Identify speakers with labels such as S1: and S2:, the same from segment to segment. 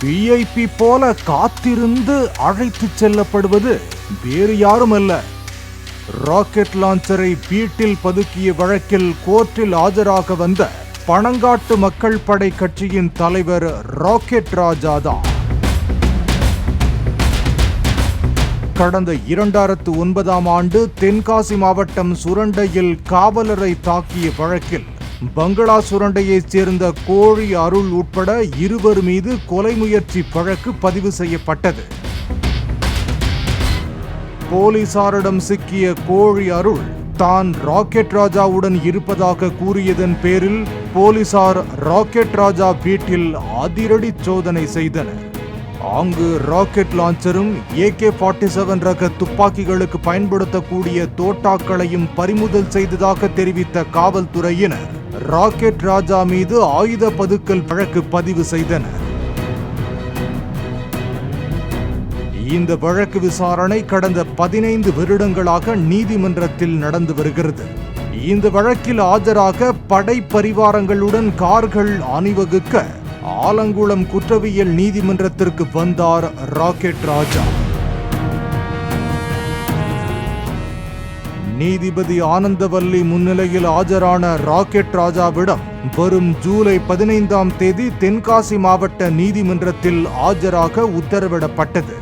S1: VIP போல காத்திருந்து அழைத்துச் செல்லப்படுவது வேறு யாருமல்ல, ராக்கெட் லான்ச்சரை வீட்டில் பதுக்கிய வழக்கில் கோர்ட்டில் ஆஜராக வந்த பணங்காட்டு மக்கள் படை கட்சியின் தலைவர் ராக்கெட் ராஜா தான். கடந்த 2009ஆம் ஆண்டு தென்காசி மாவட்டம் சுரண்டையில் காவலரை தாக்கிய வழக்கில் பங்களா சுரண்டையைச் சேர்ந்த கோழி அருள் உட்பட 2 மீது கொலை முயற்சி வழக்கு பதிவு செய்யப்பட்டது. போலீசாரிடம் சிக்கிய கோழி அருள் தான் ராக்கெட் ராஜாவுடன் இருப்பதாக கூறியதன் பேரில் போலீசார் ராக்கெட் ராஜா வீட்டில் அதிரடி சோதனை செய்தனர். அங்கு ராக்கெட் லான்ச்சரும் AK-47 ரக துப்பாக்கிகளுக்கு பயன்படுத்தக்கூடிய தோட்டாக்களையும் பறிமுதல் செய்ததாக தெரிவித்த காவல்துறையினர் ராக்கெட் ராஜா மீது ஆயுத பதுக்கல் வழக்கு பதிவு செய்தனர். இந்த வழக்கு விசாரணை கடந்த 15 வருடங்களாக நீதிமன்றத்தில் நடந்து வருகிறது. இந்த வழக்கில் ஆஜராக படை பரிவாரங்களுடன் கார்கள் அணிவகுக்க ஆலங்குளம் குற்றவியல் நீதிமன்றத்திற்கு வந்தார் ராக்கெட் ராஜா. நீதிபதி ஆனந்தவல்லி முன்னிலையில் ஆஜரான ராக்கெட் ராஜாவிடம் வரும் ஜூலை 15ஆம் தேதி தென்காசி மாவட்ட நீதிமன்றத்தில் ஆஜராக உத்தரவிடப்பட்டது.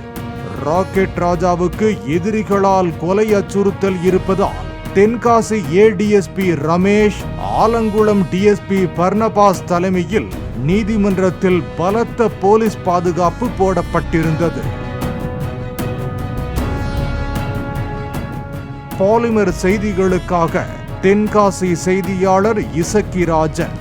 S1: ராக்கெட் ராஜாவுக்கு எதிரிகளால் கொலை அச்சுறுத்தல் இருப்பதால் தென்காசி ADSP ரமேஷ், ஆலங்குளம் DSP பர்னபாஸ் தலைமையில் நீதிமன்றத்தில் பலத்த போலீஸ் பாதுகாப்பு போடப்பட்டிருந்தது. பாலிமர் செய்திகளுக்காக தென்காசி செய்தியாளர் இசக்கி ராஜன்.